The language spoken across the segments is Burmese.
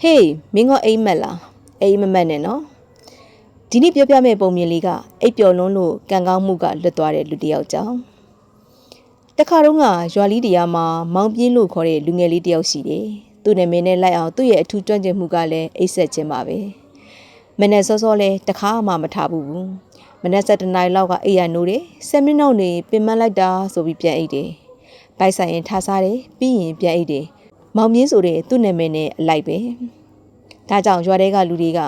Hey, Mingo A Mela, A Maneno. Dini Pia me Bomiliga, A Piolono, Gangang Muga, Lutuare Ludiao Jao. The Karunga, Joali Diama, Mount Bilu Kore, Lungeli Dio City, Tunemene Lai out 2 years 220 Mugale, A set Jemabe. Menesosole, the Kama Matabu. Menesa the Nailaga Ea Nure, Seminole, Pimalada, so we Pia Ede. Paisa and Tasare, being Pia Ede. မောင်မြင့်ဆိုတဲ့သူ့နာမည်နဲ့လိုက်ပဲဒါကြောင့်ရွာထဲကလူတွေက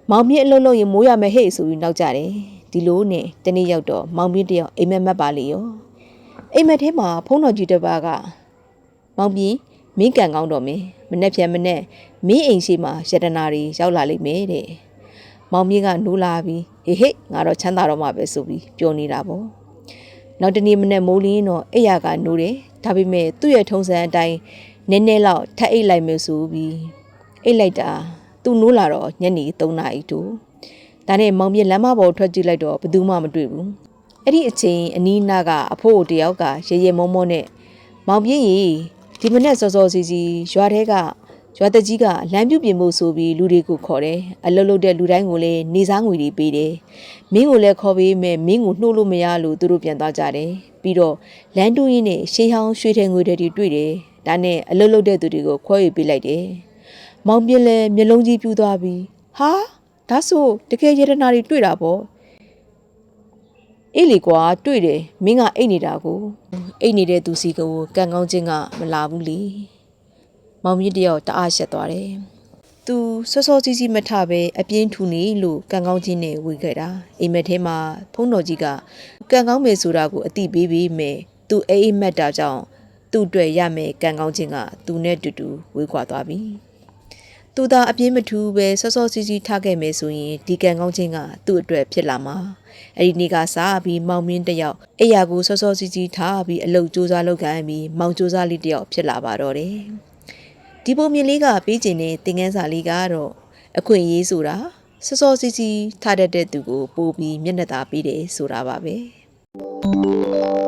မောင်မြင့်အလုံးလုံးရင်မိုးရမယ်ဟဲ့ဆိုပြီးနောက်ကြတယ်ဒီလိုနဲ့တနေ့ရောက်တော့မောင်မြင့်တယောက်အိမ်မက်မက်ပါလေရောအိမ်မက်ထဲမှာဖုန်းတော်ကြီးတစ်ပါးကမောင်မြင့်မင်းကန်ကောင်းတော့မင်းမနဲ့ဖြန်မနဲ့မင်းအိမ်ရှိမှာရတနာတွေရောက်လာလိမ့်မယ်တဲ့မောင်မြင့်ကနိုးလာပြီးဟေးငါတော့ချမ်းသာတော့မှာပဲဆိုပြီးပြောနေတာပေါ့နောက်တနေ့မနဲ့မိုးလင်းတော့အိယာကနိုးတယ်ဒါပေမဲ့သူ့ရဲ့ထုံးစံအတိုင်းနည်းနည်းလောက်ထပ်အိတ်လိုက်မယ်ဆိုပြီးအိတ်လိုက်တာသူ့နိုးလာတော့ညနေ3 နာရီတိုးဒါနဲ့မောင်ပြလမ်းမပေါ်ထွက်ကြည့်လိုက်တော့ဘယ်သူမှမတွေ့ဘူးအဲ့ဒီအချိန်အနီးနားကအဖိုးတယောက်ကရေရေမောမောနဲ့မောင်ပြင်းကြီးဒီမနေ့စောစောစီစီရွာထဲကရွာတကြီးကလမ်းပြုတ်ပြင်ဖို့ဆိုပြီးလူတွေကိုခေါ်တယ်အလုတ်လုတ်တဲ့လူတိုင်းကိုလည်းနေစားငွေတွေပေးတယ်မင်းကိုလည်းခေါ်ပေးမယ်မင်းကိုနှိုးလို့မရလို့သူတို့ပြန်သွားကြတယ်ပြီးတော့လမ်းတူးရင်းနဲ့ရှေးဟောင်းရွှေထဲငွေတွေတွေ့တယ်ဒါနဲ့အလုတ်လုတ်တဲ့သူတွေကိုခွဲယူပေးလိုက်တယ်။မောင်ပြင်းလည်းမျက်လုံးကြီးပြူးသွားပြီးဟာဒါဆိုတကယ်ရတနာတွေတွေ့တာပေါ့။အေးလေကွာတွေ့တယ်မင်းကအိတ်နေတာကိုအိတ်နေတဲ့သူစီကိုကန်ကောင်းချင်းကမလာဘူးလေ။မောင်မြင့်တယောက်တအားရှက်သွားတယ်။သူစောစောစီးစီးမထပဲအပြင်းထူနေလို့ကန်ကောင်းချင်းနဲ့ဝေခဲ့တာ။အိမ်မက်ထဲမှာဖုန်းတော်ကြီးကကန်ကောင်းမယ်ဆိုတာကိုအတိပေးပြီးမယ်။သူအိမ်မက်တာကြောင့်သူ့အတွက်ရမယ်ကံကောင်းခြင်းကသူနဲ့တူတူဝေးကွာသွားပြီ။သူသာအပြင်းမထူးပဲစောစောစီးစီးထားခဲ့မယ်ဆိုရင်ဒီကံကောင်းခြင်းကသူ့အတွက်ဖြစ်လာမှာ။အဲ့ဒီနေ့ကစားပြီးမောင်မင်းတယောက်အိယာကိုစောစောစီးစီးထားပြီးအလုပ်စူးစမ်းလုပ်ခိုင်းပြီးမောင်စူးစမ်းလေးတယောက်ဖြစ်လာပါတော့တယ်။ဒီပုံမြင်လေးကပေးခြင်းနဲ့သင်ခန်းစာလေးကတော့အခွင့်အရေးဆိုတာစောစောစီးစီးထားတတ်တဲ့သူကိုပို့ပြီးမျက်နှာသာပေးတယ်ဆိုတာပါပဲ။